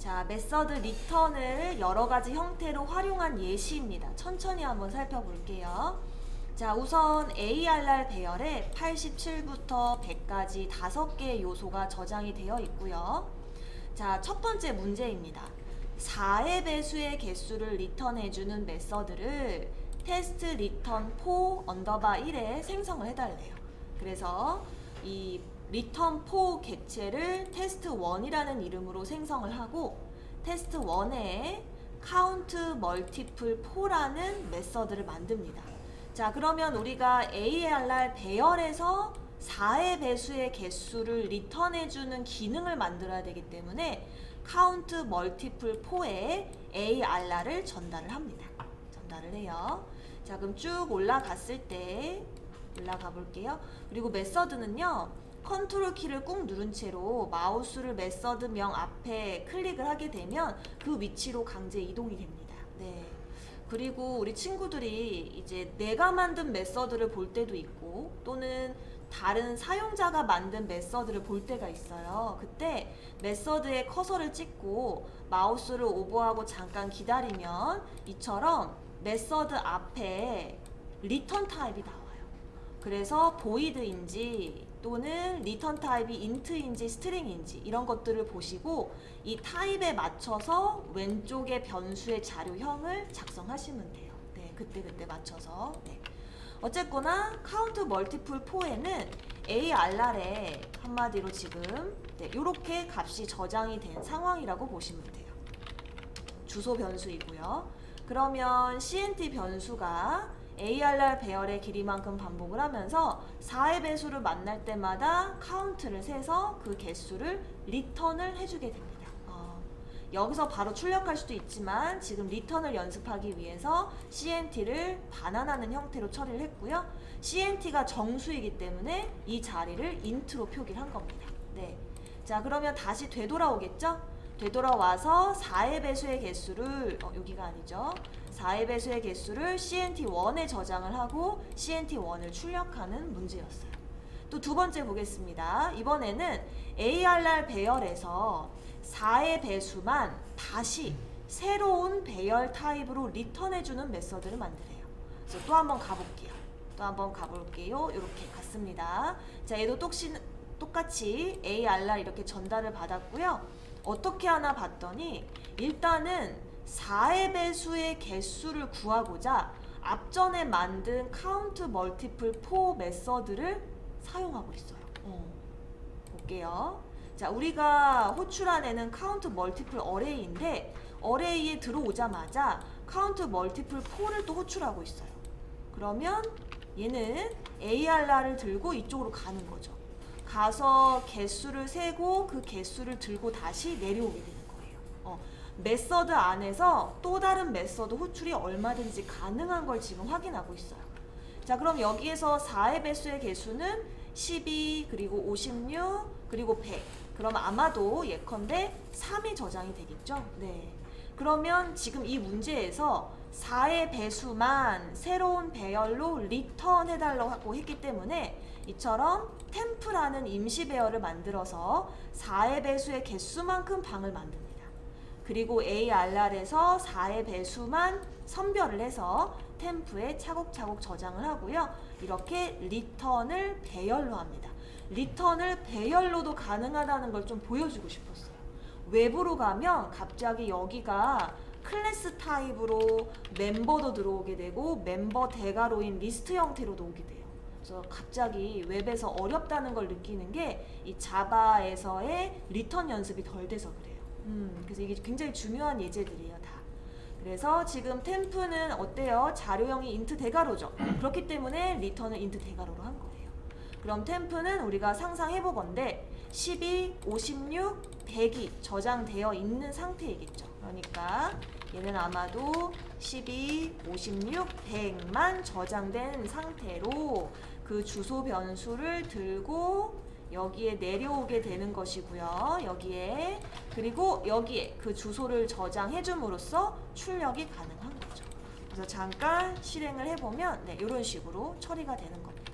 자, 메서드 리턴을 여러 가지 형태로 활용한 예시입니다. 천천히 한번 살펴볼게요. 자, 우선 ARR 배열에 87부터 100까지 5개의 요소가 저장이 되어 있고요. 자, 첫 번째 문제입니다. 4의 배수의 개수를 리턴해주는 메서드를 테스트 리턴 4 언더바 1에 생성을 해달래요. 그래서 이 리턴 4 객체를 테스트 1이라는 이름으로 생성을 하고 테스트 1에 카운트 멀티플 4라는 메서드를 만듭니다. 자, 그러면 우리가 ARR 배열에서 4의 배수의 개수를 리턴해주는 기능을 만들어야 되기 때문에 카운트 멀티플 4에 ARR을 전달을 합니다. 전달을 해요. 자, 그럼 쭉 올라갔을 때 올라가 볼게요. 그리고 메서드는요, 컨트롤 키를 꾹 누른 채로 마우스를 메서드명 앞에 클릭을 하게 되면 그 위치로 강제 이동이 됩니다. 네. 그리고 우리 친구들이 이제 내가 만든 메서드를 볼 때도 있고 또는 다른 사용자가 만든 메서드를 볼 때가 있어요. 그때 메서드에 커서를 찍고 마우스를 오버하고 잠깐 기다리면 이처럼 메서드 앞에 리턴 타입이 나와요. 그래서 보이드인지 또는 리턴 타입이 인트인지 스트링인지 이런 것들을 보시고 이 타입에 맞춰서 왼쪽의 변수의 자료형을 작성하시면 돼요. 네, 그때 맞춰서. 네. 어쨌거나 카운트 멀티플 4에는 ARR에 한마디로 지금 이렇게 값이 저장이 된 상황이라고 보시면 돼요. 주소 변수이고요. 그러면 CNT 변수가 ARR 배열의 길이만큼 반복을 하면서 4의 배수를 만날 때마다 카운트를 세서 그 개수를 리턴을 해주게 됩니다. 여기서 바로 출력할 수도 있지만 지금 리턴을 연습하기 위해서 CNT를 반환하는 형태로 처리를 했고요. CNT가 정수이기 때문에 이 자리를 int로 표기를 한 겁니다. 네. 자, 그러면 다시 되돌아오겠죠? 되돌아와서 4의 배수의 개수를 여기가 아니죠. 4의 배수의 개수를 CNT1에 저장을 하고 CNT1을 출력하는 문제였어요. 또 두 번째 보겠습니다. 이번에는 ARR 배열에서 4의 배수만 다시 새로운 배열 타입으로 리턴해주는 메서드를 만드래요. 그래서 또 한번 가볼게요. 이렇게 갔습니다. 자, 얘도 똑같이 ARR 이렇게 전달을 받았고요. 어떻게 하나 봤더니 일단은 4의 배수의 개수를 구하고자 앞전에 만든 카운트 멀티플 4 메서드를 사용하고 있어요. 볼게요. 자, 우리가 호출한 카운트 멀티플 어레이인데 어레이에 들어오자마자 카운트 멀티플 4를 또 호출하고 있어요. 그러면 얘는 ARR을 들고 이쪽으로 가는 거죠. 가서 개수를 세고 그 개수를 들고 다시 내려오게 되는 거예요. 메서드 안에서 또 다른 메서드 호출이 얼마든지 가능한 걸 지금 확인하고 있어요. 자, 그럼 여기에서 4의 배수의 개수는 12 그리고 56 그리고 100. 그럼 아마도 예컨대 3이 저장이 되겠죠? 네. 그러면 지금 이 문제에서 4의 배수만 새로운 배열로 리턴 해달라고 했기 때문에 이처럼 템프라는 임시 배열을 만들어서 4의 배수의 개수만큼 방을 만듭니다. 그리고 ARR에서 4의 배수만 선별을 해서 템프에 차곡차곡 저장을 하고요. 이렇게 리턴을 배열로 합니다. 리턴을 배열로도 가능하다는 걸 좀 보여주고 싶었어요. 외부로 가면 갑자기 여기가 클래스 타입으로 멤버도 들어오게 되고 멤버 대괄호인 리스트 형태로도 오게 돼요. 그래서 갑자기 웹에서 어렵다는 걸 느끼는 게 이 자바에서의 리턴 연습이 덜 돼서 그래요. 그래서 이게 굉장히 중요한 예제들이에요, 다. 그래서 지금 템프는 어때요? 자료형이 int 대괄호죠. 그렇기 때문에 리턴을 int 대괄호로 한 거예요. 그럼 템프는 우리가 상상해보건대 12, 56, 100이 저장되어 있는 상태이겠죠. 그러니까 얘는 아마도 12, 56, 100만 저장된 상태로 그 주소 변수를 들고 여기에 내려오게 되는 것이고요. 여기에 그리고 여기에 그 주소를 저장해 줌으로써 출력이 가능한 거죠. 그래서 잠깐 실행을 해보면 이런 식으로 처리가 되는 겁니다.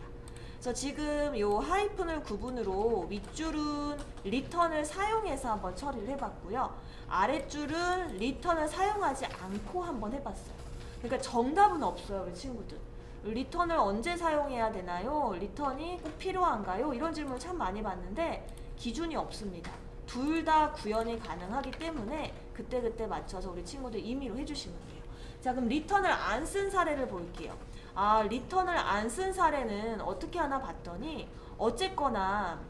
그래서 지금 요 하이픈을 구분으로 윗줄은 리턴을 사용해서 한번 처리를 해봤고요. 아랫줄은 리턴을 사용하지 않고 한번 해봤어요. 그러니까 정답은 없어요, 우리 친구들. 리턴을 언제 사용해야 되나요? 리턴이 꼭 필요한가요? 이런 질문 참 많이 받는데 기준이 없습니다. 둘 다 구현이 가능하기 때문에 그때그때 맞춰서 우리 친구들 임의로 해주시면 돼요. 자, 그럼 리턴을 안 쓴 사례를 볼게요. 아, 리턴을 안 쓴 사례는 어떻게 하나 봤더니 어쨌거나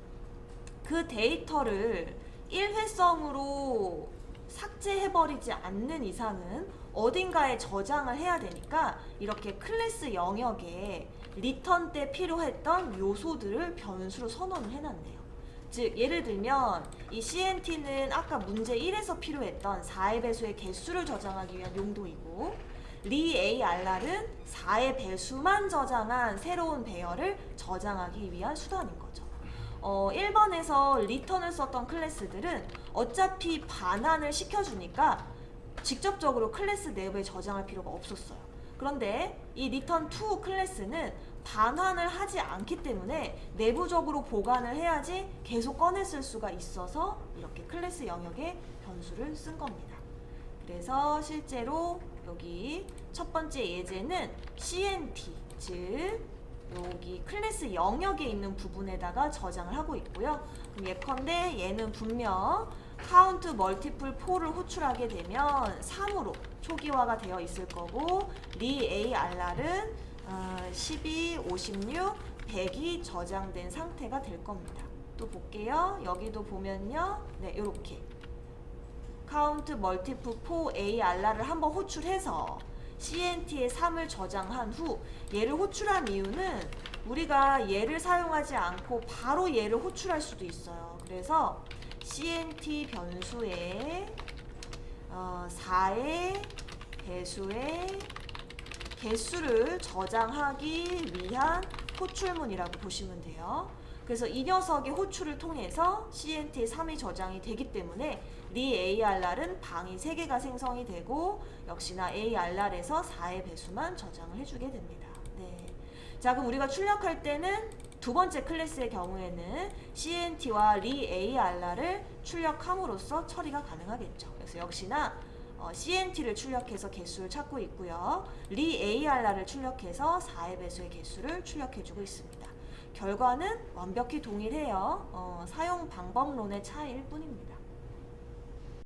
그 데이터를 일회성으로 삭제해버리지 않는 이상은 어딘가에 저장을 해야 되니까 이렇게 클래스 영역에 리턴 때 필요했던 요소들을 변수로 선언을 해놨네요. 즉 예를 들면 이 CNT는 아까 문제 1에서 필요했던 4의 배수의 개수를 저장하기 위한 용도이고 RAR은 4의 배수만 저장한 새로운 배열을 저장하기 위한 수단인 거죠. 1번에서 리턴을 썼던 클래스들은 어차피 반환을 시켜주니까 직접적으로 클래스 내부에 저장할 필요가 없었어요. 그런데 이 return2 클래스는 반환을 하지 않기 때문에 내부적으로 보관을 해야지 계속 꺼내 쓸 수가 있어서 이렇게 클래스 영역에 변수를 쓴 겁니다. 그래서 실제로 여기 첫 번째 예제는 CNT, 즉 여기 클래스 영역에 있는 부분에다가 저장을 하고 있고요. 그럼 예컨대 얘는 분명 카운트 멀티플 4를 호출하게 되면 3으로 초기화가 되어 있을 거고 RAR은 12, 56, 100이 저장된 상태가 될 겁니다. 또 볼게요. 여기도 보면요. 네, 요렇게 카운트 멀티플 4 ARR을 한번 호출해서 CNT에 3을 저장한 후 얘를 호출한 이유는 우리가 얘를 사용하지 않고 바로 얘를 호출할 수도 있어요. 그래서 CNT 변수에 4의 배수의 개수를 저장하기 위한 호출문이라고 보시면 돼요. 그래서 이 녀석의 호출을 통해서 CNT에 3이 저장이 되기 때문에 RAR은 방이 3개가 생성이 되고 역시나 ARR에서 4의 배수만 저장을 해주게 됩니다. 네. 자, 그럼 우리가 출력할 때는 두 번째 클래스의 경우에는 CNT와 RAR를 출력함으로써 처리가 가능하겠죠. 그래서 역시나 CNT를 출력해서 개수를 찾고 있고요. RAR를 출력해서 4의 배수의 개수를 출력해주고 있습니다. 결과는 완벽히 동일해요. 사용 방법론의 차이일 뿐입니다.